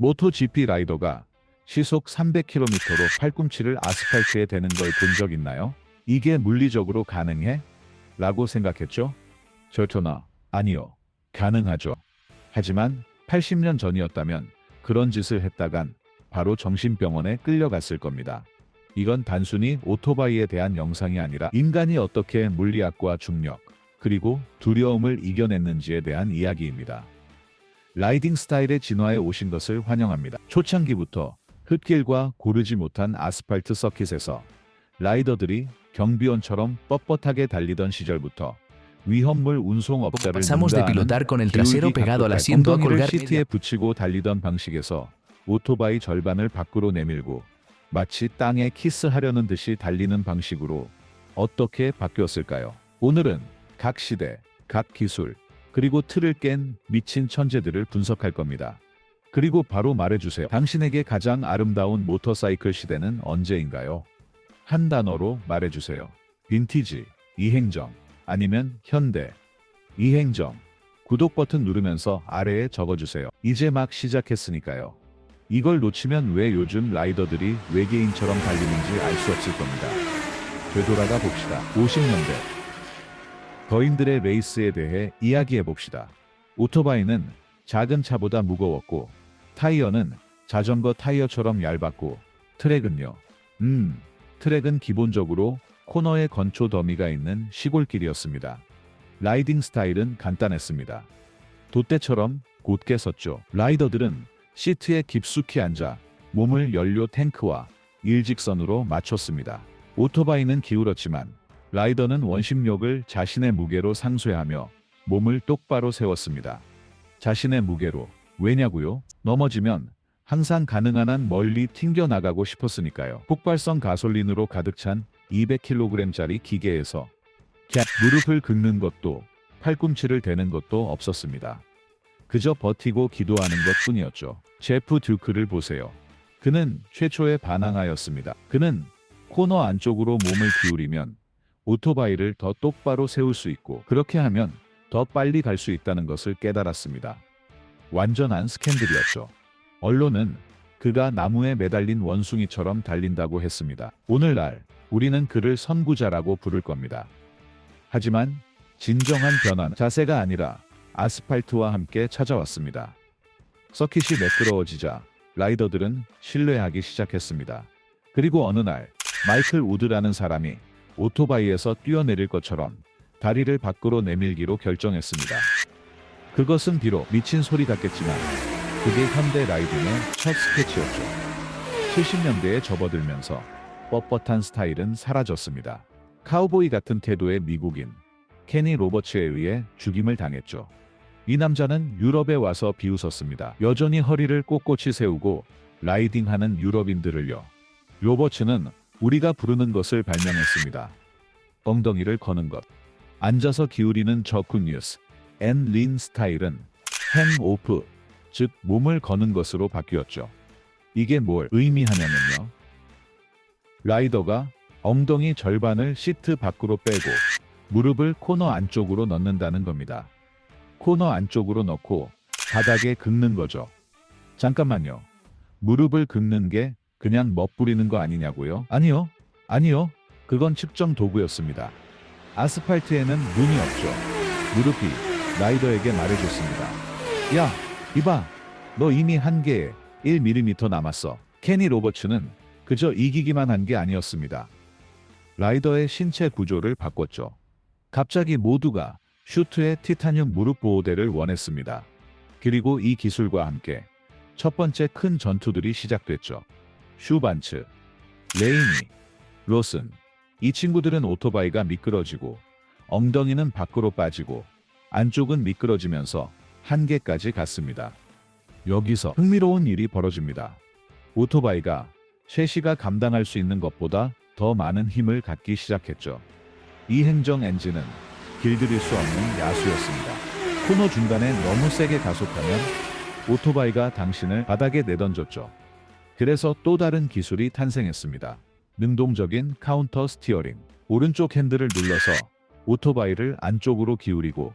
모토GP 라이더가 시속 300km로 팔꿈치를 아스팔트에 대는 걸 본 적 있나요? 이게 물리적으로 가능해? 라고 생각했죠? 저토나 아니요. 가능하죠. 하지만 80년 전이었다면 그런 짓을 했다간 바로 정신병원에 끌려갔을 겁니다. 이건 단순히 오토바이에 대한 영상이 아니라 인간이 어떻게 물리학과 중력, 그리고 두려움을 이겨냈는지에 대한 이야기입니다. 라이딩 스타일의 진화에 오신 것을 환영합니다. 초창기부터 흙길과 고르지 못한 아스팔트 서킷에서 라이더들이 경비원처럼 뻣뻣하게 달리던 시절부터 위험물 운송업자를 Pasamos de 능가하는 pilotar con el trasero 기울기 pegado al 각도까지 asiento a 엉덩이를 colgar 시트에 media. 붙이고 달리던 방식에서 오토바이 절반을 밖으로 내밀고 마치 땅에 키스하려는 듯이 달리는 방식으로 어떻게 바뀌었을까요? 오늘은 각 시대, 각 기술, 그리고 틀을 깬 미친 천재들을 분석할 겁니다. 그리고 바로 말해주세요. 당신에게 가장 아름다운 모터사이클 시대는 언제인가요? 한 단어로 말해주세요. 빈티지, 이행정, 아니면 현대, 이행정. 구독 버튼 누르면서 아래에 적어주세요. 이제 막 시작했으니까요. 이걸 놓치면 왜 요즘 라이더들이 외계인처럼 달리는지 알 수 없을 겁니다. 되돌아가 봅시다. 50년대. 거인들의 레이스에 대해 이야기해 봅시다. 오토바이는 작은 차보다 무거웠고, 타이어는 자전거 타이어처럼 얇았고, 트랙은요. 트랙은 기본적으로 코너에 건초 더미가 있는 시골길이었습니다. 라이딩 스타일은 간단했습니다. 돛대처럼 곧게 섰죠. 라이더들은 시트에 깊숙이 앉아 몸을 연료 탱크와 일직선으로 맞췄습니다. 오토바이는 기울었지만 라이더는 원심력을 자신의 무게로 상쇄하며 몸을 똑바로 세웠습니다. 자신의 무게로. 왜냐고요? 넘어지면 항상 가능한 한 멀리 튕겨나가고 싶었으니까요. 폭발성 가솔린으로 가득 찬 200kg짜리 기계에서 무릎을 긁는 것도 팔꿈치를 대는 것도 없었습니다. 그저 버티고 기도하는 것뿐이었죠. 제프 듀크를 보세요. 그는 최초의 반항아였습니다. 그는 코너 안쪽으로 몸을 기울이면 오토바이를 더 똑바로 세울 수 있고, 그렇게 하면 더 빨리 갈 수 있다는 것을 깨달았습니다. 완전한 스캔들이었죠. 언론은 그가 나무에 매달린 원숭이처럼 달린다고 했습니다. 오늘날 우리는 그를 선구자라고 부를 겁니다. 하지만 진정한 변화는 자세가 아니라 아스팔트와 함께 찾아왔습니다. 서킷이 매끄러워지자 라이더들은 신뢰하기 시작했습니다. 그리고 어느 날 마이클 우드라는 사람이 오토바이에서 뛰어내릴 것처럼 다리를 밖으로 내밀기로 결정했습니다. 그것은 비록 미친 소리 같겠지만 그게 현대 라이딩의 첫 스케치였죠. 70년대에 접어들면서 뻣뻣한 스타일은 사라졌습니다. 카우보이 같은 태도의 미국인 케니 로버츠에 의해 죽임을 당했죠. 이 남자는 유럽에 와서 비웃었습니다. 여전히 허리를 꼿꼿이 세우고 라이딩하는 유럽인들을요. 로버츠는 우리가 부르는 것을 발명했습니다. 엉덩이를 거는 것. 앉아서 기울이는 저쿠니우스 앤 린 스타일은 핸 오프, 즉 몸을 거는 것으로 바뀌었죠. 이게 뭘 의미하냐면요. 라이더가 엉덩이 절반을 시트 밖으로 빼고 무릎을 코너 안쪽으로 넣는다는 겁니다. 코너 안쪽으로 넣고 바닥에 긁는 거죠. 잠깐만요. 무릎을 긁는 게 그냥 멋부리는 거 아니냐고요? 아니요. 그건 측정 도구였습니다. 아스팔트에는 눈이 없죠. 무릎이 라이더에게 말해줬습니다. 야, 이봐. 너 이미 한계에 1mm 남았어. 케니 로버츠는 그저 이기기만 한 게 아니었습니다. 라이더의 신체 구조를 바꿨죠. 갑자기 모두가 슈트의 티타늄 무릎 보호대를 원했습니다. 그리고 이 기술과 함께 첫 번째 큰 전투들이 시작됐죠. 슈반츠, 레이니, 로슨. 이 친구들은 오토바이가 미끄러지고 엉덩이는 밖으로 빠지고 안쪽은 미끄러지면서 한계까지 갔습니다. 여기서 흥미로운 일이 벌어집니다. 오토바이가 셰시가 감당할 수 있는 것보다 더 많은 힘을 갖기 시작했죠. 이 행정 엔진은 길들일 수 없는 야수였습니다. 코너 중간에 너무 세게 가속하면 오토바이가 당신을 바닥에 내던졌죠. 그래서 또 다른 기술이 탄생했습니다. 능동적인 카운터 스티어링. 오른쪽 핸들을 눌러서 오토바이를 안쪽으로 기울이고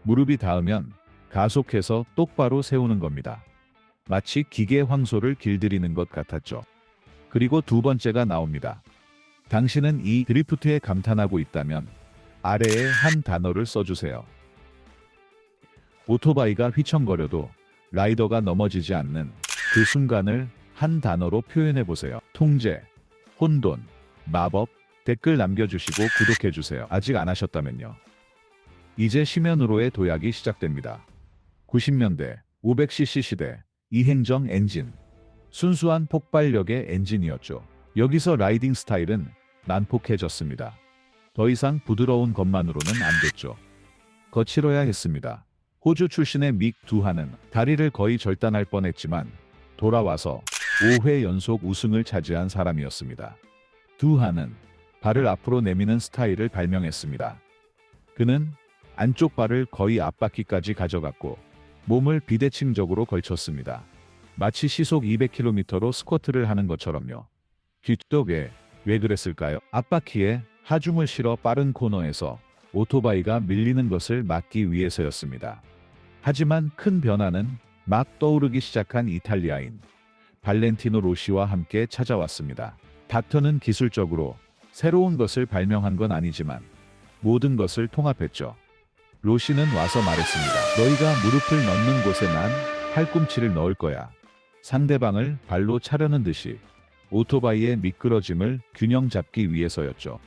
무릎이 닿으면 가속해서 똑바로 세우는 겁니다. 마치 기계 황소를 길들이는 것 같았죠. 그리고 두 번째가 나옵니다. 당신은 이 드리프트에 감탄하고 있다면 아래에 한 단어를 써주세요. 오토바이가 휘청거려도 라이더가 넘어지지 않는 그 순간을 한 단어로 표현해 보세요. 통제, 혼돈, 마법. 댓글 남겨주시고 구독해주세요. 아직 안 하셨다면요. 이제 심연으로의 도약이 시작됩니다. 90년대 500cc 시대 이행정 엔진. 순수한 폭발력의 엔진이었죠. 여기서 라이딩 스타일은 난폭해졌습니다. 더 이상 부드러운 것만으로는 안 됐죠. 거칠어야 했습니다. 호주 출신의 믹 두하는 다리를 거의 절단할 뻔했지만 돌아와서 5회 연속 우승을 차지한 사람이었습니다. 두하는 발을 앞으로 내미는 스타일을 발명했습니다. 그는 안쪽 발을 거의 앞바퀴까지 가져갔고 몸을 비대칭적으로 걸쳤습니다. 마치 시속 200km로 스쿼트를 하는 것처럼요. 뒤쪽에 왜 그랬을까요? 앞바퀴에 하중을 실어 빠른 코너에서 오토바이가 밀리는 것을 막기 위해서였습니다. 하지만 큰 변화는 막 떠오르기 시작한 이탈리아인 발렌티노 로시와 함께 찾아왔습니다. 닥터는 기술적으로 새로운 것을 발명한 건 아니지만 모든 것을 통합했죠. 로시는 와서 말했습니다. 너희가 무릎을 넣는 곳에 난 팔꿈치를 넣을 거야. 상대방을 발로 차려는 듯이 오토바이의 미끄러짐을 균형 잡기 위해서였죠.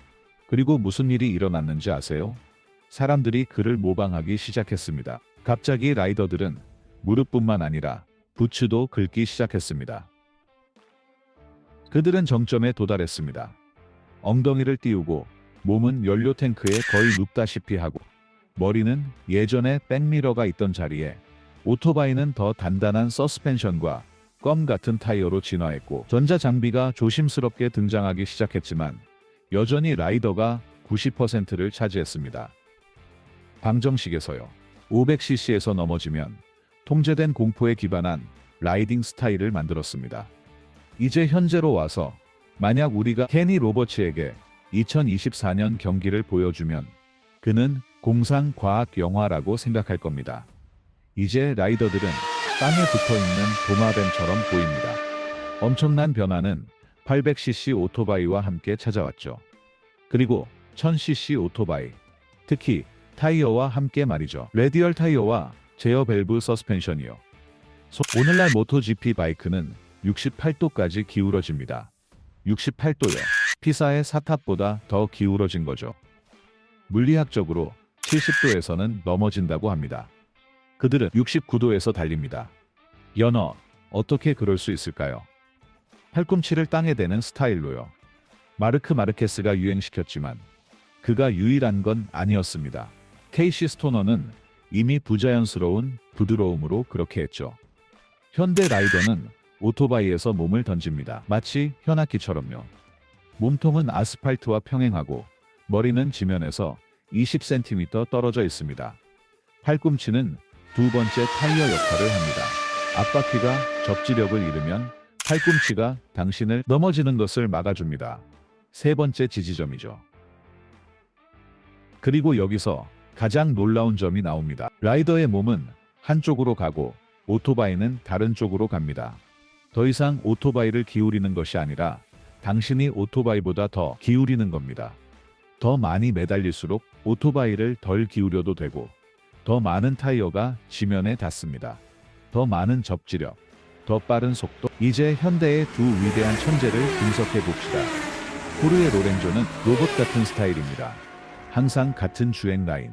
그리고 무슨 일이 일어났는지 아세요? 사람들이 그를 모방하기 시작했습니다. 갑자기 라이더들은 무릎뿐만 아니라 부츠도 긁기 시작했습니다. 그들은 정점에 도달했습니다. 엉덩이를 띄우고 몸은 연료 탱크에 거의 눕다시피 하고 머리는 예전에 백미러가 있던 자리에 오토바이는 더 단단한 서스펜션과 껌 같은 타이어로 진화했고 전자장비가 조심스럽게 등장하기 시작했지만 여전히 라이더가 90%를 차지했습니다. 방정식에서요. 500cc에서 넘어지면 통제된 공포에 기반한 라이딩 스타일을 만들었습니다. 이제 현재로 와서 만약 우리가 케니 로버츠에게 2024년 경기를 보여주면 그는 공상 과학 영화라고 생각할 겁니다. 이제 라이더들은 땅에 붙어있는 도마뱀처럼 보입니다. 엄청난 변화는 800cc 오토바이와 함께 찾아왔죠. 그리고 1000cc 오토바이, 특히 타이어와 함께 말이죠. 레디얼 타이어와 제어 밸브 서스펜션이요. 오늘날 모토GP 바이크는 68도까지 기울어집니다. 68도요. 피사의 사탑보다 더 기울어진 거죠. 물리학적으로 70도에서는 넘어진다고 합니다. 그들은 69도에서 달립니다. 연어, 어떻게 그럴 수 있을까요? 팔꿈치를 땅에 대는 스타일로요. 마르크 마르케스가 유행시켰지만 그가 유일한 건 아니었습니다. 케이시 스토너는 이미 부자연스러운 부드러움으로 그렇게 했죠. 현대 라이더는 오토바이에서 몸을 던집니다. 마치 현악기처럼요. 몸통은 아스팔트와 평행하고 머리는 지면에서 20cm 떨어져 있습니다. 팔꿈치는 두 번째 타이어 역할을 합니다. 앞바퀴가 접지력을 잃으면 팔꿈치가 당신을 넘어지는 것을 막아줍니다. 세 번째 지지점이죠. 그리고 여기서 가장 놀라운 점이 나옵니다. 라이더의 몸은 한쪽으로 가고 오토바이는 다른 쪽으로 갑니다. 더 이상 오토바이를 기울이는 것이 아니라 당신이 오토바이보다 더 기울이는 겁니다. 더 많이 매달릴수록 오토바이를 덜 기울여도 되고 더 많은 타이어가 지면에 닿습니다. 더 많은 접지력, 더 빠른 속도. 이제 현대의 두 위대한 천재를 분석해 봅시다. 포르의 로렌조는 로봇 같은 스타일입니다. 항상 같은 주행 라인,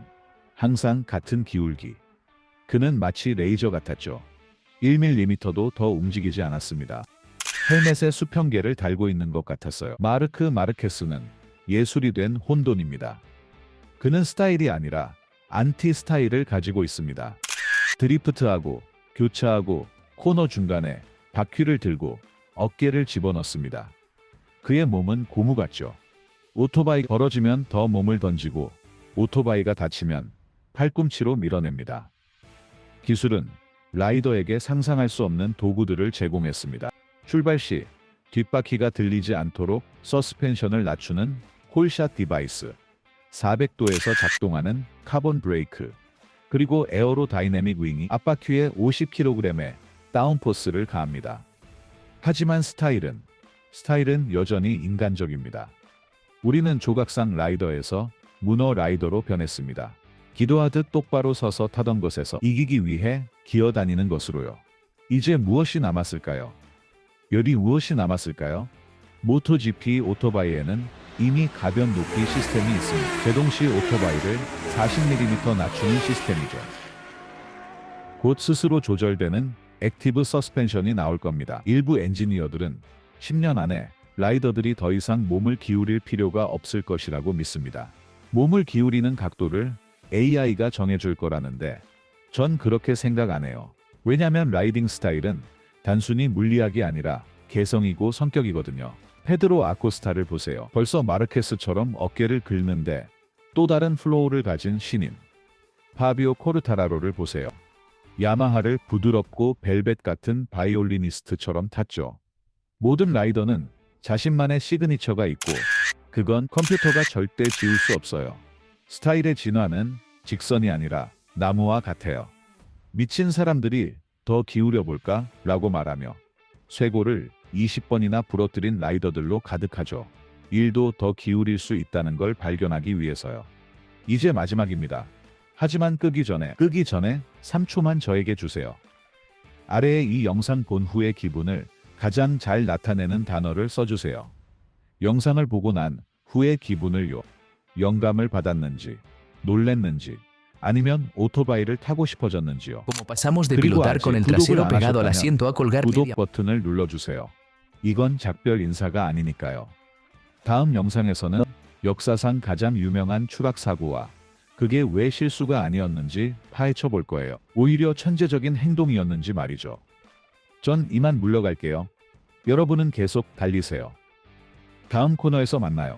항상 같은 기울기. 그는 마치 레이저 같았죠. 1mm도 더 움직이지 않았습니다. 헬멧에 수평계를 달고 있는 것 같았어요. 마르크 마르케스는 예술이 된 혼돈입니다. 그는 스타일이 아니라 안티 스타일을 가지고 있습니다. 드리프트하고 교차하고 코너 중간에 바퀴를 들고 어깨를 집어넣습니다. 그의 몸은 고무 같죠. 오토바이 벌어지면 더 몸을 던지고 오토바이가 다치면 팔꿈치로 밀어냅니다. 기술은 라이더에게 상상할 수 없는 도구들을 제공했습니다. 출발 시 뒷바퀴가 들리지 않도록 서스펜션을 낮추는 홀샷 디바이스, 400도에서 작동하는 카본 브레이크, 그리고 에어로 다이내믹 윙이 앞바퀴에 50kg의 다운포스를 가합니다. 하지만 스타일은 여전히 인간적입니다. 우리는 조각상 라이더에서 문어 라이더로 변했습니다. 기도하듯 똑바로 서서 타던 것에서 이기기 위해 기어다니는 것으로요. 이제 무엇이 남았을까요? 무엇이 남았을까요? 모토GP 오토바이에는 이미 가변 높이 시스템이 있습니다. 제동시 오토바이를 40mm 낮추는 시스템이죠. 곧 스스로 조절되는 액티브 서스펜션이 나올 겁니다. 일부 엔지니어들은 10년 안에 라이더들이 더 이상 몸을 기울일 필요가 없을 것이라고 믿습니다. 몸을 기울이는 각도를 AI가 정해줄 거라는데 전 그렇게 생각 안 해요. 왜냐면 라이딩 스타일은 단순히 물리학이 아니라 개성이고 성격이거든요. 페드로 아코스타를 보세요. 벌써 마르케스처럼 어깨를 긁는데 또 다른 플로우를 가진 신인. 파비오 코르타라로를 보세요. 야마하를 부드럽고 벨벳 같은 바이올리니스트처럼 탔죠. 모든 라이더는 자신만의 시그니처가 있고 그건 컴퓨터가 절대 지울 수 없어요. 스타일의 진화는 직선이 아니라 나무와 같아요. 미친 사람들이 더 기울여 볼까? 라고 말하며 쇄골을 20번이나 부러뜨린 라이더들로 가득하죠. 일도 더 기울일 수 있다는 걸 발견하기 위해서요. 이제 마지막입니다. 하지만 끄기 전에 3초만 저에게 주세요. 아래에 이 영상 본 후의 기분을 가장 잘 나타내는 단어를 써주세요. 영상을 보고 난 후의 기분을요. 영감을 받았는지, 놀랬는지, 아니면 오토바이를 타고 싶어졌는지요. Como pasamos de 그리고 pilotar 아직 con el 구독을 trasero 안 pegado al 하셨다면 asiento a colgar 구독 media. 버튼을 눌러주세요. 이건 작별 인사가 아니니까요. 다음 영상에서는 역사상 가장 유명한 추락 사고와 그게 왜 실수가 아니었는지 파헤쳐 볼 거예요. 오히려 천재적인 행동이었는지 말이죠. 전 이만 물러갈게요. 여러분은 계속 달리세요. 다음 코너에서 만나요.